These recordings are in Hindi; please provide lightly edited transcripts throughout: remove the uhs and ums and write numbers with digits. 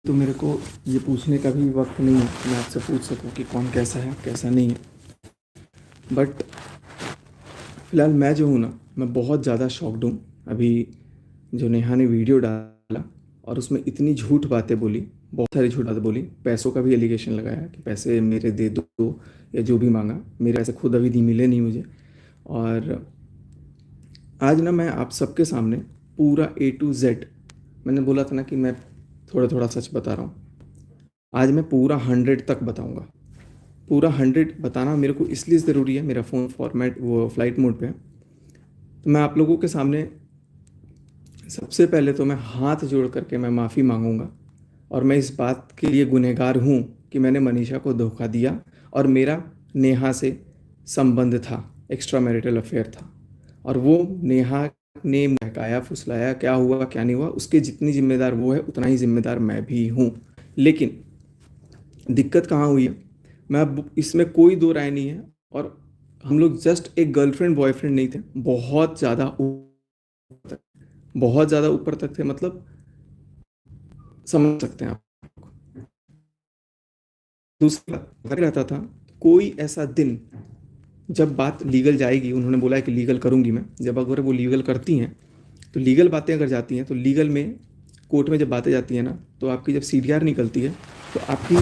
तो मेरे को ये पूछने का भी वक्त नहीं है कि मैं आपसे पूछ सकूं कि कौन कैसा है कैसा नहीं है। बट फिलहाल मैं जो हूँ ना, मैं बहुत ज़्यादा शॉक्ड हूँ। अभी जो नेहा ने वीडियो डाला और उसमें इतनी झूठ बातें बोली, बहुत सारी झूठ बातें बोली, पैसों का भी एलिगेशन लगाया कि पैसे मेरे दे दो या जो भी मांगा। मेरे पैसे खुद अभी नहीं मिले नहीं मुझे। और आज ना मैं आप सबके सामने पूरा A to Z, मैंने बोला था ना कि मैं थोड़ा थोड़ा सच बता रहा हूँ, आज मैं पूरा 100 तक बताऊँगा। पूरा 100 बताना मेरे को इसलिए ज़रूरी है, मेरा फ़ोन फॉर्मेट वो फ्लाइट मोड पे है। तो मैं आप लोगों के सामने सबसे पहले तो मैं हाथ जोड़ करके मैं माफ़ी मांगूंगा। और मैं इस बात के लिए गुनहगार हूँ कि मैंने मनीषा को धोखा दिया और मेरा नेहा से संबंध था, एक्स्ट्रा मैरिटल अफेयर था। और वो नेहा ने बहकाया फुसलाया, क्या हुआ क्या नहीं हुआ, उसके जितनी जिम्मेदार वो है उतना ही जिम्मेदार मैं भी हूँ। लेकिन दिक्कत कहाँ हुई है, मैं अब इसमें कोई दो राय नहीं है। और हम लोग जस्ट एक गर्लफ्रेंड बॉयफ्रेंड नहीं थे, बहुत ज़्यादा ऊपर तक, बहुत ज़्यादा ऊपर तक थे, मतलब समझ सकते हैं आप। दूसरी बात लग रहता था कोई ऐसा दिन जब बात लीगल जाएगी, उन्होंने बोला है कि लीगल करूंगी मैं, जब अगर वो लीगल करती हैं तो लीगल बातें अगर जाती हैं तो लीगल में कोर्ट में जब बातें जाती हैं ना, तो आपकी जब CDR निकलती है तो आपकी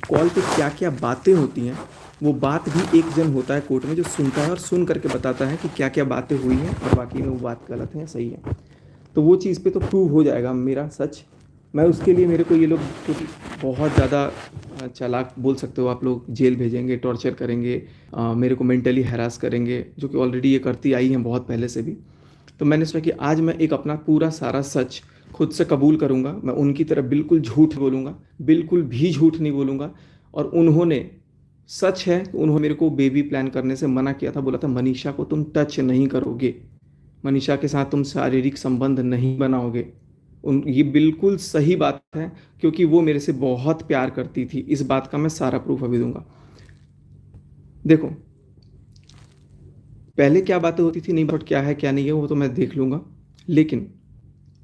कॉल पे क्या क्या बातें होती हैं, वो बात भी एक जन होता है कोर्ट में जो सुनता है और सुन करके बताता है कि क्या क्या बातें हुई हैं और बाकी में वो बात गलत है या सही है। तो वो चीज़ पे तो प्रूव हो जाएगा मेरा सच। मैं उसके लिए, मेरे को ये लोग क्योंकि बहुत ज़्यादा चालाक बोल सकते हो आप लोग, जेल भेजेंगे, टॉर्चर करेंगे, मेरे को मेंटली हैरास करेंगे, जो कि ऑलरेडी ये करती आई हैं बहुत पहले से भी। तो मैंने सोचा कि आज मैं एक अपना पूरा सारा सच खुद से कबूल करूंगा। मैं उनकी तरफ बिल्कुल झूठ बोलूंगा, बिल्कुल भी झूठ नहीं बोलूंगा। और उन्होंने, सच है, उन्होंने मेरे को बेबी प्लान करने से मना किया था, बोला था मनीषा को तुम टच नहीं करोगे, मनीषा के साथ तुम शारीरिक संबंध नहीं बनाओगे। ये बिल्कुल सही बात है, क्योंकि वो मेरे से बहुत प्यार करती थी। इस बात का मैं सारा प्रूफ अभी दूंगा। देखो, पहले क्या बातें होती थी नहीं, बट क्या है क्या नहीं है वो तो मैं देख लूंगा। लेकिन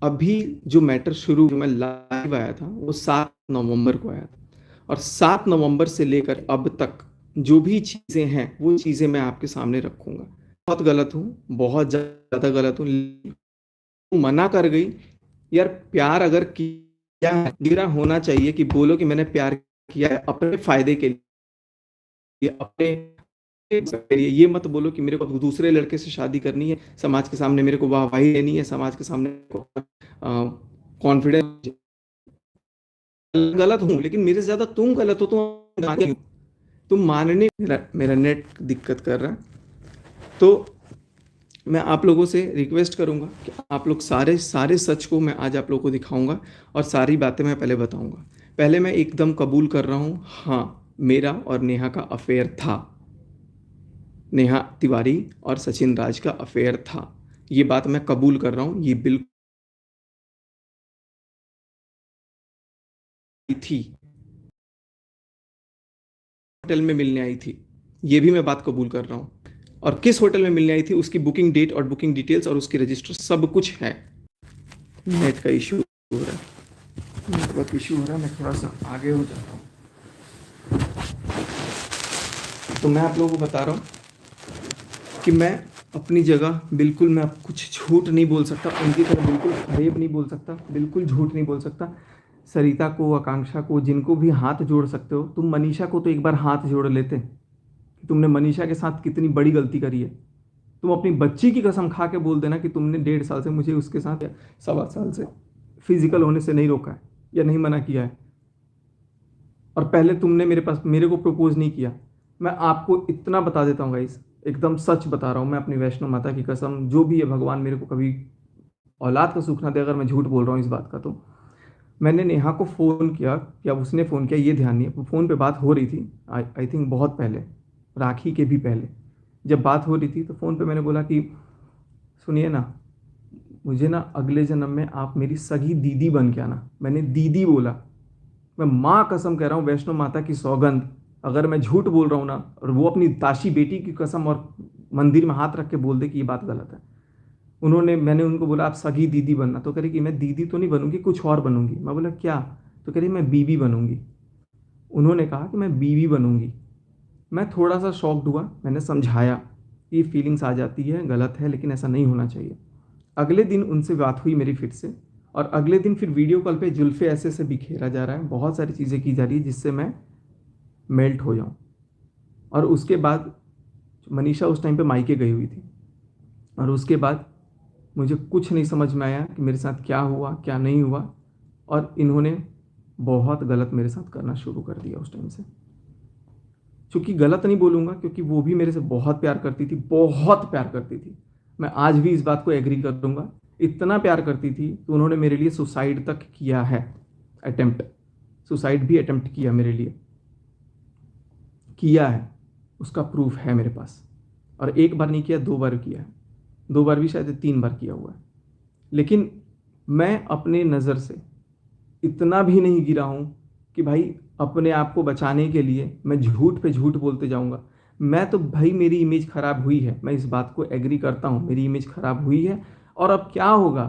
अभी जो मैटर शुरू, जो मैं लाइव आया था वो 7 नवंबर को आया था। और 7 नवंबर से लेकर अब तक जो भी चीज़ें हैं वो चीज़ें मैं आपके सामने रखूंगा। बहुत गलत हूँ, बहुत ज़्यादा गलत हूँ, मना कर गई। यार प्यार अगर किया है, मेरा होना चाहिए कि बोलो कि मैंने प्यार किया है अपने फायदे के लिए, अपने के लिए। ये मत बोलो कि मेरे को दूसरे लड़के से शादी करनी है, समाज के सामने मेरे को वाहवाही लेनी है, समाज के सामने कॉन्फिडेंस। गलत हूँ लेकिन मेरे से ज्यादा तुम गलत हो, तुम मानने, मेरा नेट दिक्कत कर रहा है। तो मैं आप लोगों से रिक्वेस्ट करूंगा कि आप लोग सारे सारे सच को मैं आज आप लोगों को दिखाऊंगा और सारी बातें मैं पहले बताऊंगा। पहले मैं एकदम कबूल कर रहा हूँ, हाँ मेरा और नेहा का अफेयर था, नेहा तिवारी और सचिन राज का अफेयर था। ये बात मैं कबूल कर रहा हूँ, ये बिल्कुल थी, होटल में मिलने आई थी, ये भी मैं बात कबूल कर रहा हूँ। और किस होटल में मिलने आई थी उसकी बुकिंग डेट और बुकिंग डिटेल्स और उसकी रजिस्टर सब कुछ है। नेट का इशू हो रहा है, नेटवर्क इशू हो रहा है, मैं थोड़ा सा आगे हो जाता हूँ। तो मैं आप लोगों को बता रहा हूँ कि मैं अपनी जगह बिल्कुल, मैं कुछ झूठ नहीं बोल सकता, उनकी तरह बिल्कुल फरेब नहीं बोल सकता, बिल्कुल झूठ नहीं बोल सकता। सरिता को, आकांक्षा को, जिनको भी हाथ जोड़ सकते हो, तुम मनीषा को तो एक बार हाथ जोड़ लेते कि तुमने मनीषा के साथ कितनी बड़ी गलती करी है। तुम अपनी बच्ची की कसम खा के बोल देना कि तुमने 1.5 साल से मुझे उसके साथ, या 1.25 साल से फिजिकल होने से नहीं रोका है या नहीं मना किया है। और पहले तुमने मेरे पास, मेरे को प्रपोज नहीं किया। मैं आपको इतना बता देता हूँ गाइस, एकदम सच बता रहा हूँ मैं अपनी वैष्णो माता की कसम, जो भी है भगवान मेरे को कभी औलाद का सुख ना दे अगर मैं झूठ बोल रहा हूँ इस बात का। तो मैंने नेहा को फ़ोन किया, या उसने फ़ोन किया ये ध्यान नहीं है, फ़ोन पे बात हो रही थी, आई थिंक बहुत पहले, राखी के भी पहले जब बात हो रही थी, तो फ़ोन पे मैंने बोला कि सुनिए ना, मुझे ना अगले जन्म में आप मेरी सगी दीदी बन के आना। मैंने दीदी बोला, मैं माँ कसम कह रहा हूँ, वैष्णो माता की सौगंध, अगर मैं झूठ बोल रहा हूँ ना, और वो अपनी दाशी बेटी की कसम और मंदिर में हाथ रख के बोल दे कि ये बात गलत है। उन्होंने, मैंने उनको बोला आप सगी दीदी बनना, तो कह रही कि मैं दीदी तो नहीं बनूंगी, कुछ और बनूंगी। मैं बोला क्या? तो कह रही मैं बीवी बनूंगी। उन्होंने कहा कि मैं बीवी बनूंगी। मैं थोड़ा सा शॉक्ड हुआ, मैंने समझाया ये फीलिंग्स आ जाती है, गलत है, लेकिन ऐसा नहीं होना चाहिए। अगले दिन उनसे बात हुई मेरी फिर से, और अगले दिन फिर वीडियो कॉल पे जुल्फे ऐसे से बिखेरा जा रहा है, बहुत सारी चीज़ें की जा रही है जिससे मैं मेल्ट हो जाऊं। और उसके बाद मनीषा उस टाइम पे मायके गई हुई थी, और उसके बाद मुझे कुछ नहीं समझ में आया कि मेरे साथ क्या हुआ क्या नहीं हुआ, और इन्होंने बहुत गलत मेरे साथ करना शुरू कर दिया उस टाइम से। चूँकि गलत नहीं बोलूँगा, क्योंकि वो भी मेरे से बहुत प्यार करती थी, बहुत प्यार करती थी। मैं आज भी इस बात को एग्री कर दूंगा, इतना प्यार करती थी तो उन्होंने मेरे लिए सुसाइड तक किया है, अटेम्प्ट, सुसाइड भी अटेम्प्ट किया मेरे लिए, किया है, उसका प्रूफ है मेरे पास। और एक बार नहीं किया, 2 बार किया है, 2 बार भी शायद 3 बार किया हुआ है। लेकिन मैं अपने नज़र से इतना भी नहीं गिरा हूँ कि भाई अपने आप को बचाने के लिए मैं झूठ पे झूठ बोलते जाऊँगा। मैं तो भाई, मेरी इमेज ख़राब हुई है, मैं इस बात को एग्री करता हूँ, मेरी इमेज ख़राब हुई है। और अब क्या होगा,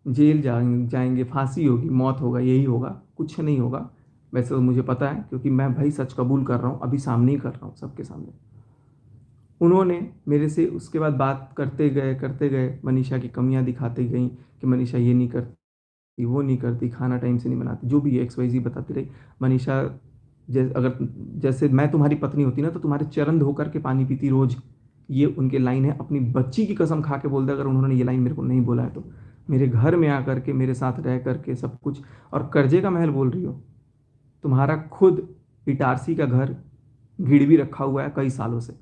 जेल जाएंगे, फांसी होगी, मौत होगा, यही होगा, कुछ नहीं होगा। वैसे तो मुझे पता है, क्योंकि मैं भाई सच कबूल कर रहा हूँ, अभी सामने ही कर रहा हूँ, सबके सामने। उन्होंने मेरे से उसके बाद बात करते गए, मनीषा की कमियां दिखाते गई कि मनीषा ये नहीं करती, वो नहीं करती, खाना टाइम से नहीं बनाती, जो भी XYZ बताती रही। मनीषा जैसे मैं तुम्हारी पत्नी होती ना तो तुम्हारे चरण धो करके पानी पीती रोज, ये उनके लाइन है। अपनी बच्ची की कसम खा के बोल दे, अगर उन्होंने ये लाइन मेरे को नहीं बोला है तो। मेरे घर में आकर के, मेरे साथ रह करके सब कुछ, और कर्जे का महल बोल रही हो। तुम्हारा खुद इटारसी का घर गिरवी रखा हुआ है कई सालों से,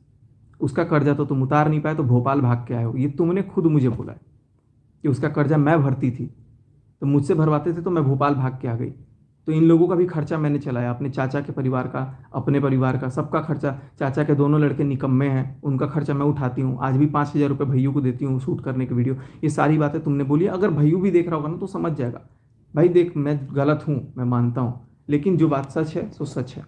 उसका कर्जा तो तुम उतार नहीं पाए, तो भोपाल भाग के आए हो। ये तुमने खुद मुझे बोला है कि उसका कर्जा मैं भरती थी, तो मुझसे भरवाते थे तो मैं भोपाल भाग के आ गई। तो इन लोगों का भी खर्चा मैंने चलाया, अपने चाचा के परिवार का, अपने परिवार का, सबका खर्चा। चाचा के दोनों लड़के निकम्मे हैं, उनका खर्चा मैं उठाती हूँ, आज भी 5,000 रुपये भैयू को देती हूँ शूट करने की वीडियो। ये सारी बातें तुमने बोली। अगर भैयू भी देख रहा होगा ना तो समझ जाएगा, भाई देख मैं गलत हूँ, मैं मानता हूँ, लेकिन जो बात सच है सो सच है।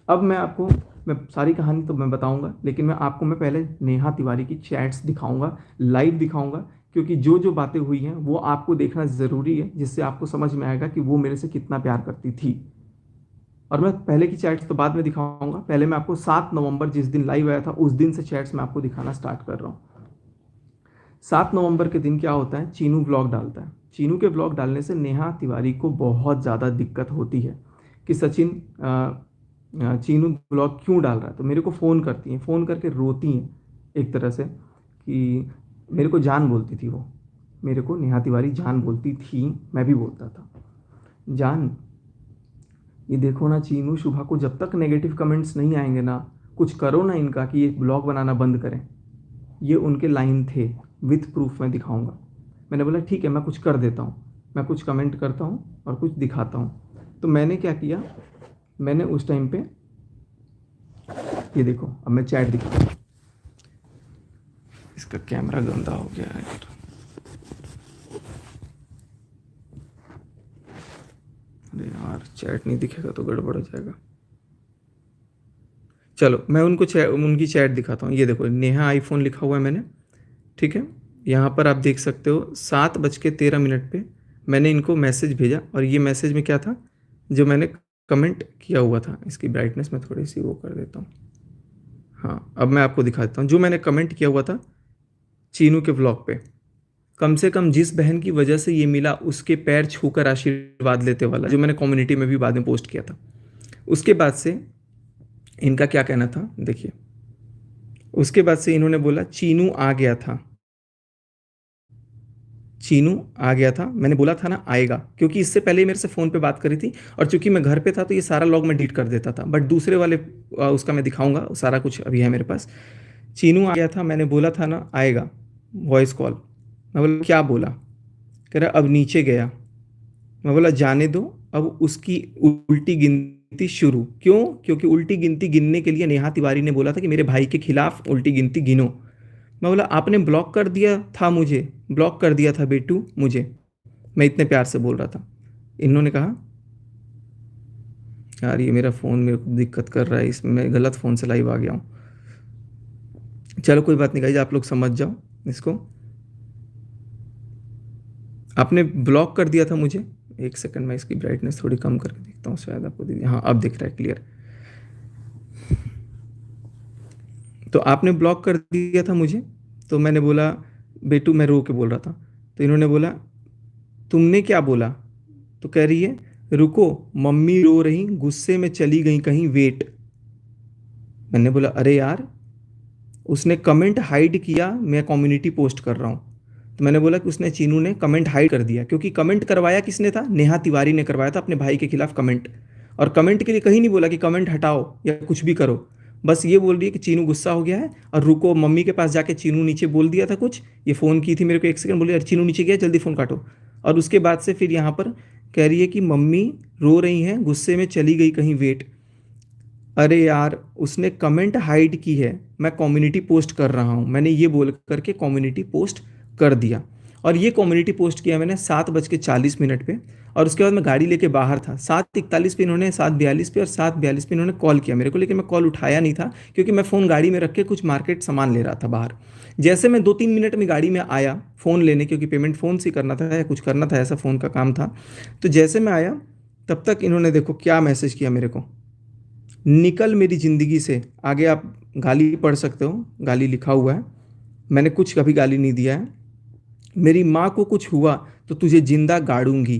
अब मैं सारी कहानी तो मैं बताऊंगा, लेकिन मैं पहले नेहा तिवारी की चैट्स दिखाऊंगा, लाइव दिखाऊंगा, क्योंकि जो जो बातें हुई हैं वो आपको देखना ज़रूरी है, जिससे आपको समझ में आएगा कि वो मेरे से कितना प्यार करती थी। और मैं पहले की चैट्स तो बाद में दिखाऊंगा, पहले मैं आपको 7 नवंबर जिस दिन लाइव आया था उस दिन से चैट्स मैं आपको दिखाना स्टार्ट कर रहा हूँ। 7 नवंबर के दिन क्या होता है, चीनू ब्लॉग डालता है। चीनू के ब्लॉग डालने से नेहा तिवारी को बहुत ज़्यादा दिक्कत होती है कि सचिन चीनू ब्लॉग क्यों डाल रहा है। तो मेरे को फ़ोन करती हैं, फ़ोन करके रोती हैं एक तरह से, कि मेरे को जान बोलती थी वो, मेरे को नेहा तिवारी जान बोलती थी, मैं भी बोलता था जान। ये देखो ना चीनू, शुभा को जब तक नेगेटिव कमेंट्स नहीं आएंगे ना, कुछ करो ना इनका कि ये ब्लॉग बनाना बंद करें। ये उनके लाइन थे, विथ प्रूफ मैं दिखाऊंगा। मैंने बोला ठीक है, मैं कुछ कर देता हूँ, मैं कुछ कमेंट करता हूँ और कुछ दिखाता हूँ। तो मैंने क्या किया, मैंने उस टाइम पे, ये देखो अब मैं चैट दिखाता हूँ। इसका कैमरा गंदा हो गया है यार, अरे यार चैट नहीं दिखेगा तो गड़बड़ हो जाएगा। चलो मैं उनकी चैट दिखाता हूँ। ये देखो, नेहा आईफोन लिखा हुआ है मैंने, ठीक है। यहाँ पर आप देख सकते हो 7:13 पे मैंने इनको मैसेज भेजा, और ये मैसेज में क्या था, जो मैंने कमेंट किया हुआ था। इसकी ब्राइटनेस मैं थोड़ी सी वो कर देता हूँ। हाँ, अब मैं आपको दिखा देता हूँ जो मैंने कमेंट किया हुआ था चीनू के व्लॉग पे। कम से कम जिस बहन की वजह से ये मिला उसके पैर छूकर आशीर्वाद लेते वाला, जो मैंने कम्युनिटी में भी बाद में पोस्ट किया था। उसके बाद से इनका क्या कहना था देखिए, उसके बाद से इन्होंने बोला चीनू आ गया था, चीनू आ गया था। मैंने बोला था ना आएगा, क्योंकि इससे पहले ही मेरे से फ़ोन पे बात करी थी, और चूंकि मैं घर पे था तो ये सारा लॉग मैं डिलीट कर देता था। बट दूसरे वाले उसका मैं दिखाऊंगा, सारा कुछ अभी है मेरे पास। चीनू आ गया था, मैंने बोला था ना आएगा, वॉइस कॉल। मैं बोला क्या बोला, कह रहा अब नीचे गया। मैं बोला जाने दो, अब उसकी उल्टी गिनती शुरू। क्यों, क्योंकि उल्टी गिनती गिनने के लिए नेहा तिवारी ने बोला था कि मेरे भाई के खिलाफ उल्टी गिनती गिनो। मैं बोला आपने ब्लॉक कर दिया था मुझे, ब्लॉक कर दिया था बेटू मुझे, मैं इतने प्यार से बोल रहा था। इन्होंने कहा यार ये मेरा फ़ोन मेरे को दिक्कत कर रहा है, इसमें मैं गलत फ़ोन से लाइव आ गया हूँ। चलो कोई बात नहीं गाइस, आप लोग समझ जाओ इसको। आपने ब्लॉक कर दिया था मुझे, एक सेकंड, मैं इसकी ब्राइटनेस थोड़ी कम करके देखता हूँ, शायद आपको दीदी, हाँ अब दिख रहा है क्लियर। तो आपने ब्लॉक कर दिया था मुझे, तो मैंने बोला बेटू, मैं रो के बोल रहा था, तो इन्होंने बोला तुमने क्या बोला? तो कह रही है रुको, मम्मी रो रही, गुस्से में चली गई कहीं, वेट। मैंने बोला अरे यार, उसने कमेंट हाइड किया, मैं कम्युनिटी पोस्ट कर रहा हूँ। तो मैंने बोला कि उसने, चीनू ने कमेंट हाइड कर दिया, क्योंकि कमेंट करवाया किसने था? नेहा तिवारी ने करवाया था अपने भाई के खिलाफ कमेंट। और कमेंट के लिए कहीं नहीं बोला कि कमेंट हटाओ या कुछ भी करो, बस ये बोल रही है कि चीनू गुस्सा हो गया है और रुको। मम्मी के पास जाके चीनू नीचे बोल दिया था कुछ, ये फ़ोन की थी मेरे को, एक सेकंड बोली, अरे चीनू नीचे गया, जल्दी फ़ोन काटो। और उसके बाद से फिर यहाँ पर कह रही है कि मम्मी रो रही हैं, गुस्से में चली गई कहीं, वेट। अरे यार, उसने कमेंट हाइड की है, मैं कम्युनिटी पोस्ट कर रहा हूँ, मैंने ये बोल करके कम्युनिटी पोस्ट कर दिया। और ये कम्युनिटी पोस्ट किया मैंने 7:40 पे, और उसके बाद मैं गाड़ी लेके बाहर था। 7:41 पे इन्होंने, 7:42 पे और 7:42 पे इन्होंने कॉल किया मेरे को, लेकिन मैं कॉल उठाया नहीं था, क्योंकि मैं फ़ोन गाड़ी में रख के कुछ मार्केट सामान ले रहा था बाहर। जैसे मैं 2-3 मिनट में गाड़ी में आया फ़ोन लेने, क्योंकि पेमेंट फ़ोन से करना था या कुछ करना था, ऐसा फ़ोन का काम था। तो जैसे मैं आया तब तक इन्होंने देखो क्या मैसेज किया मेरे को, निकल मेरी ज़िंदगी से। आगे आप गाली पढ़ सकते हो, गाली लिखा हुआ है, मैंने कुछ कभी गाली नहीं दिया है। मेरी माँ को कुछ हुआ तो तुझे जिंदा गाड़ूंगी।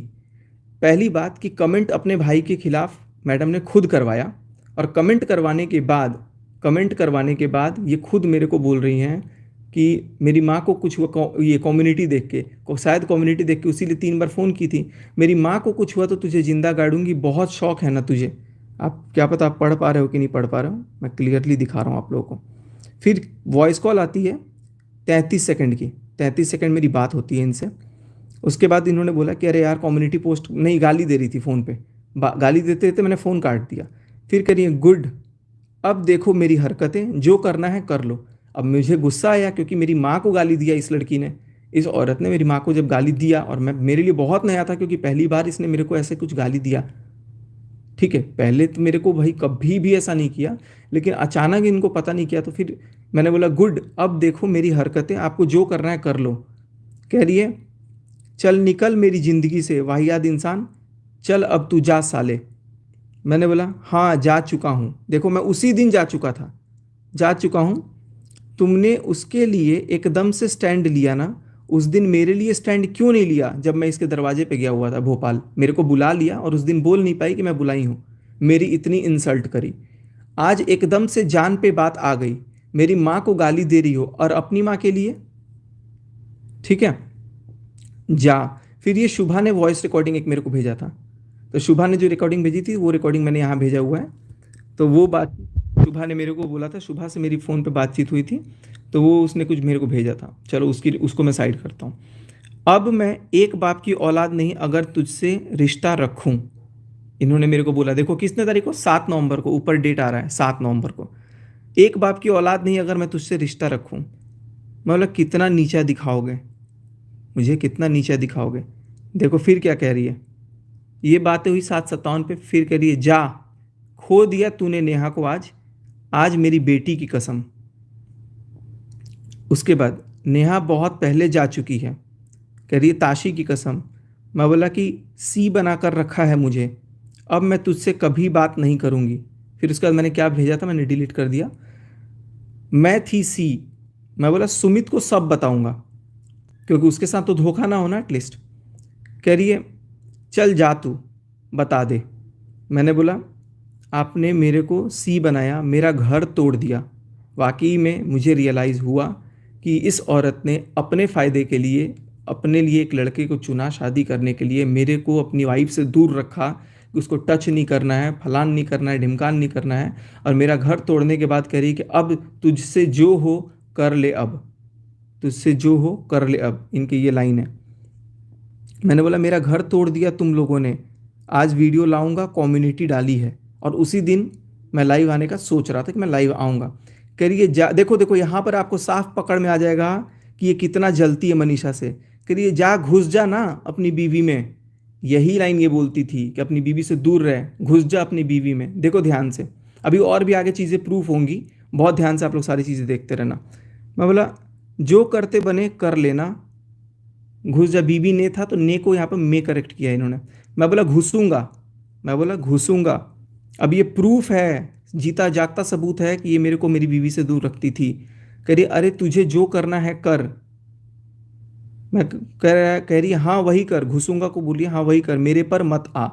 पहली बात कि कमेंट अपने भाई के खिलाफ मैडम ने खुद करवाया, और कमेंट करवाने के बाद ये खुद मेरे को बोल रही हैं कि मेरी माँ को कुछ हुआ, ये कम्युनिटी देख के, शायद कम्युनिटी देख के उसी लिए 3 बार फ़ोन की थी। मेरी माँ को कुछ हुआ तो तुझे जिंदा गाड़ूंगी, बहुत शौक है ना तुझे। आप क्या पता आप पढ़ पा रहे हो कि नहीं पढ़ पा रहे हो, मैं क्लियरली दिखा रहा हूँ आप लोगों को। फिर वॉइस कॉल आती है 33 सेकंड की, 33 सेकंड मेरी बात होती है इनसे। उसके बाद इन्होंने बोला कि अरे यार कम्युनिटी पोस्ट नहीं, गाली दे रही थी फ़ोन पे, गाली देते देते मैंने फ़ोन काट दिया। फिर करिए गुड, अब देखो मेरी हरकतें, जो करना है कर लो। अब मुझे गुस्सा आया, क्योंकि मेरी माँ को गाली दिया इस लड़की ने, इस औरत ने मेरी माँ को जब गाली दिया, और मैं, मेरे लिए बहुत नया था, क्योंकि पहली बार इसने मेरे को ऐसे कुछ गाली दिया। ठीक है, पहले तो मेरे को भाई कभी भी ऐसा नहीं किया, लेकिन अचानक इनको पता नहीं किया। तो फिर मैंने बोला गुड, अब देखो मेरी हरकतें, आपको जो करना है कर लो। कह रही है चल निकल मेरी ज़िंदगी से वाहियात इंसान, चल अब तू जा साले। मैंने बोला हाँ जा चुका हूँ, देखो मैं उसी दिन जा चुका था, जा चुका हूँ। तुमने उसके लिए एकदम से स्टैंड लिया ना, उस दिन मेरे लिए स्टैंड क्यों नहीं लिया? जब मैं इसके दरवाजे पे गया हुआ था भोपाल, मेरे को बुला लिया, और उस दिन बोल नहीं पाई कि मैं बुलाई हूँ, मेरी इतनी इंसल्ट करी। आज एकदम से जान पे बात आ गई, मेरी माँ को गाली दे रही हो, और अपनी माँ के लिए, ठीक है जा। फिर ये शुभा ने वॉइस रिकॉर्डिंग एक मेरे को भेजा था, तो शुभा ने जो रिकॉर्डिंग भेजी थी वो रिकॉर्डिंग मैंने यहाँ भेजा हुआ है। तो वो बात शुभा ने मेरे को बोला था, शुभा से मेरी फ़ोन पे बातचीत हुई थी, तो वो उसने कुछ मेरे को भेजा था, चलो उसको मैं साइड करता हूँ। अब मैं एक बाप की औलाद नहीं अगर तुझसे रिश्ता रखूँ, इन्होंने मेरे को बोला, देखो किसने तारीख को, 7 नवंबर को, ऊपर डेट आ रहा है 7 नवंबर को। एक बाप की औलाद नहीं अगर मैं तुझसे रिश्ता रखूँ। मैं बोला कितना नीचा दिखाओगे मुझे, कितना नीचा दिखाओगे? देखो फिर क्या कह रही है, ये बातें हुई 7:57 पे, फिर कह रही है जा, खो दिया तूने नेहा को आज, आज मेरी बेटी की कसम। उसके बाद नेहा बहुत पहले जा चुकी है, कह रही है ताशी की कसम। मैं बोला कि सी बना कर रखा है मुझे, अब मैं तुझसे कभी बात नहीं करूँगी। फिर उसके बाद मैंने क्या भेजा था, मैंने डिलीट कर दिया, मैं थी सी। मैं बोला सुमित को सब बताऊंगा, क्योंकि उसके साथ तो धोखा ना होना एटलीस्ट। कह रही है चल जा तू बता दे। मैंने बोला आपने मेरे को सी बनाया, मेरा घर तोड़ दिया। वाकई में मुझे रियलाइज़ हुआ कि इस औरत ने अपने फ़ायदे के लिए, अपने लिए एक लड़के को चुना शादी करने के लिए, मेरे को अपनी वाइफ से दूर रखा कि उसको टच नहीं करना है, फलान नहीं करना है, ढिमकान नहीं करना है, और मेरा घर तोड़ने के बाद कह रही कि अब तुझसे जो हो कर ले, अब तुझसे जो हो कर ले अब, इनकी ये लाइन है। मैंने बोला मेरा घर तोड़ दिया तुम लोगों ने, आज वीडियो लाऊंगा, कम्युनिटी डाली है, और उसी दिन मैं लाइव आने का सोच रहा था कि मैं लाइव आऊँगा। करिए जा, देखो देखो यहाँ पर आपको साफ पकड़ में आ जाएगा कि ये कितना जलती है मनीषा से। करिए जा, घुस जा ना अपनी बीवी में, यही लाइन ये बोलती थी कि अपनी बीवी से दूर रहे, घुस जा अपनी बीवी में। देखो ध्यान से, अभी और भी आगे चीज़ें प्रूफ होंगी, बहुत ध्यान से आप लोग सारी चीज़ें देखते रहना। मैं बोला जो करते बने कर लेना, घुस जा, बीबी ने था तो ने को यहाँ पे मैं करेक्ट किया इन्होंने। मैं बोला घुसूंगा, मैं बोला घुसूंगा। अब ये प्रूफ है, जीता जागता सबूत है कि ये मेरे को मेरी बीवी से दूर रखती थी। कह रही अरे तुझे जो करना है कर। मैं कह रही हाँ वही कर, घुसूंगा को बोलिए हाँ वही कर, मेरे पर मत आ।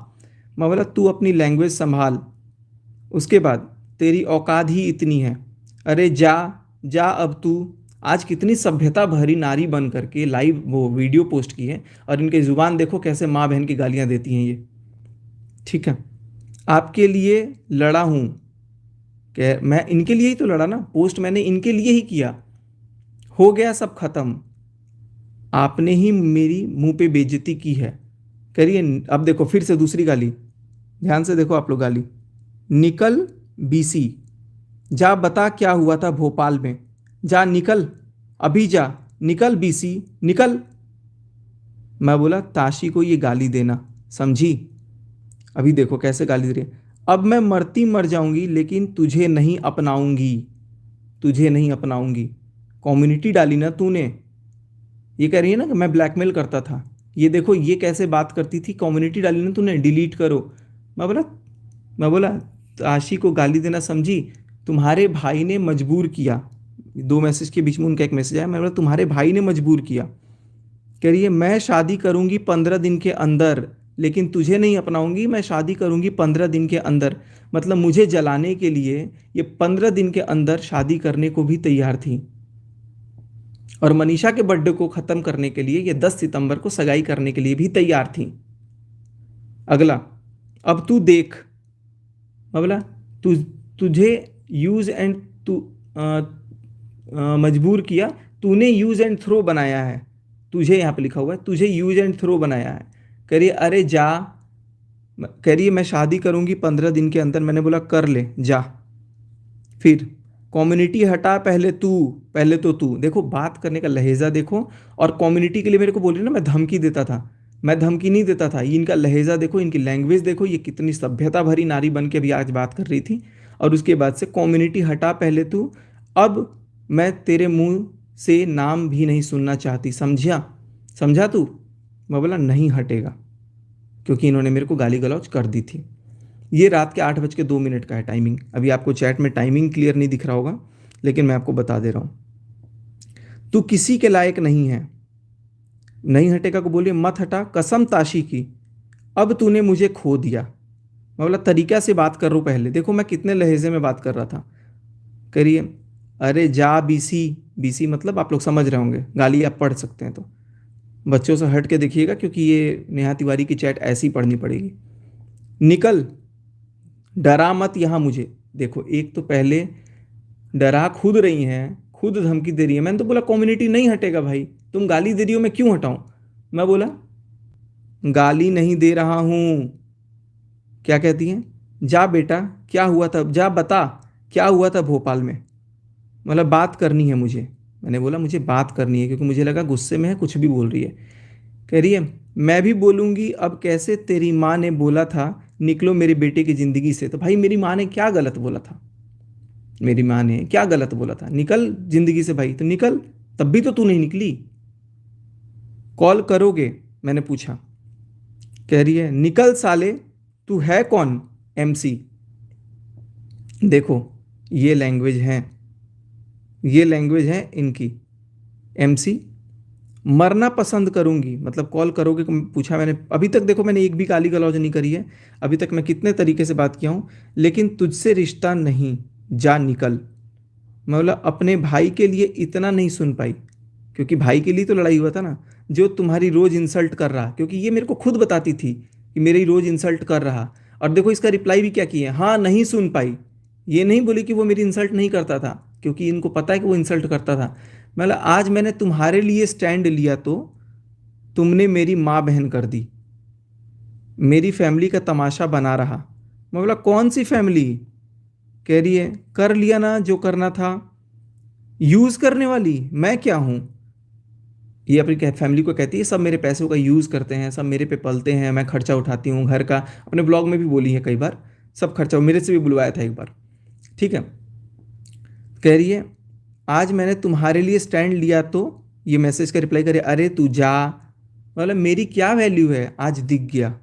मैं बोला तू अपनी लैंग्वेज संभाल। उसके बाद तेरी औकात ही इतनी है, अरे जा जा अब तू। आज कितनी सभ्यता भरी नारी बन करके लाइव वो वीडियो पोस्ट की है, और इनकी जुबान देखो कैसे माँ बहन की गालियाँ देती हैं ये। ठीक है, आपके लिए लड़ा हूँ, कह मैं इनके लिए ही तो लड़ा ना, पोस्ट मैंने इनके लिए ही किया। हो गया सब खत्म, आपने ही मेरी मुंह पे बेइज्जती की है। करिए अब देखो फिर से दूसरी गाली, ध्यान से देखो आप लोग गाली। निकल बीसी, जा बता क्या हुआ था भोपाल में, जा निकल, अभी जा, निकल बीसी निकल। मैं बोला ताशी को ये गाली देना, समझी? अभी देखो कैसे गाली दे रही है। अब मैं मरती मर जाऊंगी लेकिन तुझे नहीं अपनाऊंगी, तुझे नहीं अपनाऊंगी। कम्युनिटी डाली ना तूने, ये कह रही है ना कि मैं ब्लैकमेल करता था। ये देखो ये कैसे बात करती थी, कम्युनिटी डाली ना तूने, डिलीट करो। मैं बोला मैं बोला आशी को गाली देना समझी? तुम्हारे भाई ने मजबूर किया। दो मैसेज के बीच में उनका एक मैसेज आया, मैं बोला तुम्हारे भाई ने मजबूर किया। कह रही है मैं शादी करूंगी 15 दिन के अंदर, लेकिन तुझे नहीं अपनाऊंगी, मैं शादी करूंगी 15 दिन के अंदर। मतलब मुझे जलाने के लिए ये 15 दिन के अंदर शादी करने को भी तैयार थी, और मनीषा के बर्थडे को ख़त्म करने के लिए ये 10 सितंबर को सगाई करने के लिए भी तैयार थी। अगला, अब तू देख। मैं बोला तुझे यूज एंड तू मजबूर किया, तूने यूज एंड थ्रो बनाया है, तुझे यहाँ पे लिखा हुआ है तुझे यूज एंड थ्रो बनाया है। कह रही अरे जा, कह रही है मैं शादी करूंगी 15 दिन के अंदर। मैंने बोला कर ले जा। फिर कम्युनिटी हटा, पहले तो तू देखो बात करने का लहजा देखो। और कम्युनिटी के लिए मेरे को बोल रही ना मैं धमकी देता था, मैं धमकी नहीं देता था। ये इनका लहजा देखो, इनकी लैंग्वेज देखो, ये कितनी सभ्यता भरी नारी बन के अभी आज बात कर रही थी। और उसके बाद से कम्युनिटी हटा पहले तू, अब मैं तेरे मुंह से नाम भी नहीं सुनना चाहती, समझा? समझा तू? मैं बोला नहीं हटेगा, क्योंकि इन्होंने मेरे को गाली गलौज कर दी थी। ये रात के 8:02 का है टाइमिंग। अभी आपको चैट में टाइमिंग क्लियर नहीं दिख रहा होगा, लेकिन मैं आपको बता दे रहा हूँ। तू किसी के लायक नहीं है, नहीं हटेगा को बोलिए मत हटा, कसम ताशी की, अब तूने मुझे खो दिया। मैं बोला तरीका से बात कर रहा हूँ पहले, देखो मैं कितने लहजे में बात कर रहा था। करिए अरे जा बीसी, बीसी मतलब आप लोग समझ रहे होंगे, गाली आप पढ़ सकते हैं तो बच्चों से हट के देखिएगा, क्योंकि ये नेहा तिवारी की चैट ऐसी पढ़नी पड़ेगी। निकल, डरा मत यहाँ मुझे। देखो एक तो पहले डरा खुद रही हैं, खुद धमकी दे रही है। मैंने तो बोला कम्युनिटी नहीं हटेगा भाई, तुम गाली दे रही हो मैं क्यों हटाऊं? मैं बोला गाली नहीं दे रहा हूं। क्या कहती हैं? जा बेटा क्या हुआ था, जा बता क्या हुआ था भोपाल में, मतलब बात करनी है मुझे। मैंने बोला मुझे बात करनी है, क्योंकि मुझे लगा गुस्से में है कुछ भी बोल रही है। कह रही है मैं भी बोलूँगी, अब कैसे तेरी माँ ने बोला था निकलो मेरे बेटे की ज़िंदगी से। तो भाई मेरी माँ ने क्या गलत बोला था? मेरी माँ ने क्या गलत बोला था? निकल ज़िंदगी से भाई, तो निकल, तब भी तो तू नहीं निकली। कॉल करोगे? मैंने पूछा। कह रही है निकल साले, तू है कौन? एमसी। देखो ये लैंग्वेज है, ये लैंग्वेज है इनकी। एमसी, मरना पसंद करूंगी, मतलब कॉल करोगे? पूछा मैंने। अभी तक देखो मैंने एक भी गाली गलौज नहीं करी है, अभी तक मैं कितने तरीके से बात किया हूँ। लेकिन तुझसे रिश्ता नहीं, जा निकल। मैं बोला अपने भाई के लिए इतना नहीं सुन पाई, क्योंकि भाई के लिए तो लड़ाई हुआ था ना, जो तुम्हारी रोज़ इंसल्ट कर रहा, क्योंकि ये मेरे को खुद बताती थी कि मेरी रोज़ इंसल्ट कर रहा। और देखो इसका रिप्लाई भी क्या किया, हाँ नहीं सुन पाई। ये नहीं बोली कि वो मेरी इंसल्ट नहीं करता था, क्योंकि इनको पता है कि वो इंसल्ट करता था। मतलब आज मैंने तुम्हारे लिए स्टैंड लिया तो तुमने मेरी माँ बहन कर दी, मेरी फैमिली का तमाशा बना रहा। मैं बोला कौन सी फैमिली? कह रही है कर लिया ना जो करना था, यूज़ करने वाली मैं क्या हूँ? ये अपनी फैमिली को कहती है सब मेरे पैसों का यूज़ करते हैं, सब मेरे पे पलते हैं, मैं खर्चा उठाती हूँ घर का। अपने ब्लॉग में भी बोली है कई बार, सब खर्चा मेरे से भी बुलवाया था एक बार। ठीक है, कह रही है आज मैंने तुम्हारे लिए स्टैंड लिया तो, ये मैसेज का रिप्लाई करे अरे तू जा, मतलब मेरी क्या वैल्यू है, आज दिख गया।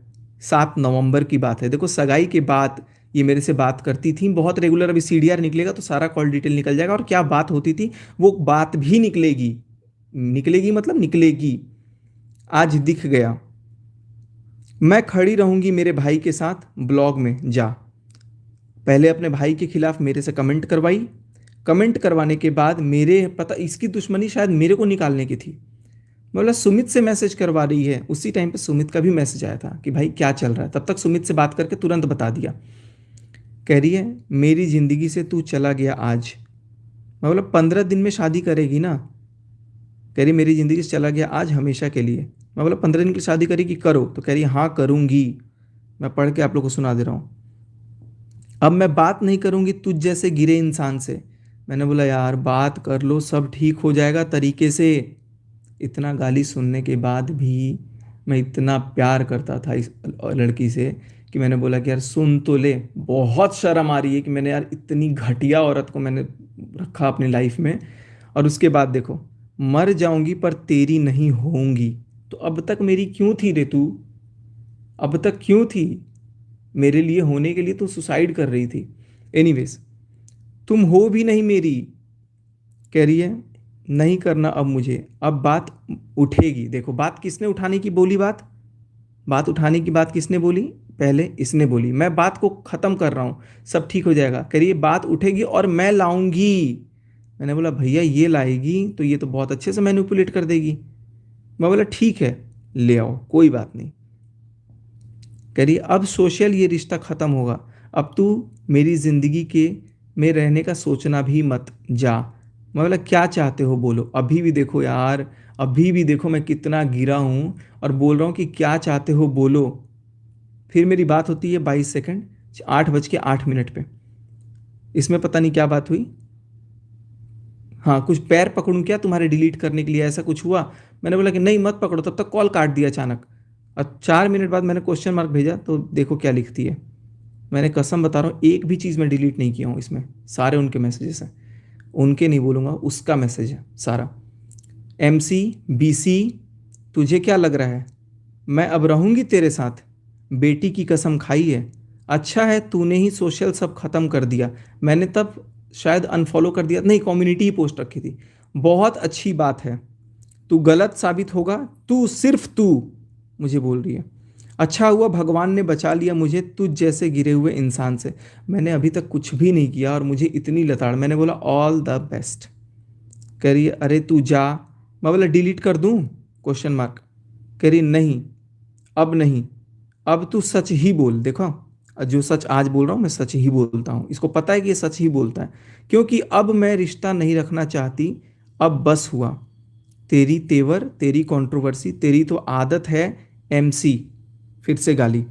7 नवंबर की बात है, देखो सगाई के बाद ये मेरे से बात करती थी बहुत रेगुलर। अभी सीडीआर निकलेगा तो सारा कॉल डिटेल निकल जाएगा, और क्या बात होती थी वो बात भी निकलेगी। निकलेगी मतलब निकलेगी। आज दिख गया। मैं खड़ी रहूंगी मेरे भाई के साथ ब्लॉग में जा। पहले अपने भाई के खिलाफ मेरे से कमेंट करवाई। कमेंट करवाने के बाद मेरे पता इसकी दुश्मनी शायद मेरे को निकालने की थी। बोला सुमित से मैसेज करवा रही है। उसी टाइम पे सुमित का भी मैसेज आया था कि भाई क्या चल रहा है। तब तक सुमित से बात करके तुरंत बता दिया। कह रही है मेरी ज़िंदगी से तू चला गया आज। मैं बोला 15 दिन में शादी करेगी ना। कह रही मेरी ज़िंदगी से चला गया आज हमेशा के लिए। मैं बोला 15 दिन की शादी करेगी, करो। तो कह रही हाँ करूँगी। मैं पढ़ के आप लोग को सुना दे रहा हूँ। अब मैं बात नहीं करूँगी तुझ जैसे गिरे इंसान से। मैंने बोला यार बात कर लो, सब ठीक हो जाएगा तरीके से। इतना गाली सुनने के बाद भी मैं इतना प्यार करता था इस लड़की से कि मैंने बोला कि यार सुन तो ले। बहुत शर्म आ रही है कि मैंने यार इतनी घटिया औरत को मैंने रखा अपनी लाइफ में। और उसके बाद देखो, मर जाऊंगी पर तेरी नहीं होऊंगी। तो अब तक मेरी क्यों थी रे तू? अब तक क्यों थी? मेरे लिए होने के लिए तो सुसाइड कर रही थी। एनीवेज, तुम हो भी नहीं मेरी। कह रही है नहीं करना अब मुझे, अब बात उठेगी। देखो बात किसने उठाने की बोली, बात उठाने की बात किसने बोली? पहले इसने बोली। मैं बात को ख़त्म कर रहा हूँ, सब ठीक हो जाएगा। करिए बात उठेगी और मैं लाऊंगी। मैंने बोला भैया ये लाएगी तो ये तो बहुत अच्छे से मैनिपुलेट कर देगी। मैं बोला ठीक है ले आओ, कोई बात नहीं। करिए अब सोशल ये रिश्ता ख़त्म होगा। अब तू मेरी ज़िंदगी के में रहने का सोचना भी मत, जा। मैं बोला क्या चाहते हो बोलो। अभी भी देखो यार, अभी भी देखो मैं कितना गिरा हूँ और बोल रहा हूँ कि क्या चाहते हो बोलो। फिर मेरी बात होती है 22 सेकंड 8:08 पे। इसमें पता नहीं क्या बात हुई। हाँ कुछ पैर पकड़ूं क्या तुम्हारे डिलीट करने के लिए, ऐसा कुछ हुआ? मैंने बोला कि नहीं मत पकड़ो। तब तक कॉल काट दिया अचानक। और 4 मिनट बाद मैंने क्वेश्चन मार्क भेजा तो देखो क्या लिखती है। मैंने कसम बता रहा हूँ एक भी चीज़ मैं डिलीट नहीं किया हूँ इसमें। सारे उनके मैसेजेस हैं। उनके नहीं बोलूँगा, उसका मैसेज है सारा। MC BC, तुझे क्या लग रहा है मैं अब रहूँगी तेरे साथ? बेटी की कसम खाई है। अच्छा है तूने ही सोशल सब ख़त्म कर दिया। मैंने तब शायद अनफॉलो कर दिया, नहीं कम्युनिटी ही पोस्ट रखी थी। बहुत अच्छी बात है, तू गलत साबित होगा, तू सिर्फ तू। मुझे बोल रही है अच्छा हुआ भगवान ने बचा लिया मुझे तुझ जैसे गिरे हुए इंसान से। मैंने अभी तक कुछ भी नहीं किया और मुझे इतनी लताड़। मैंने बोला ऑल द बेस्ट। कह रही है अरे तू जा। मैं बोला डिलीट कर दूँ? Question mark. कह रही नहीं अब नहीं, अब तू सच ही बोल। देखो जो सच आज बोल रहा हूँ मैं सच ही बोलता हूँ। इसको पता है कि ये सच ही बोलता है, क्योंकि अब मैं रिश्ता नहीं रखना चाहती। अब बस हुआ। तेरी तेवर, तेरी कंट्रोवर्सी, तेरी तो आदत है। MC, फिर से गाली।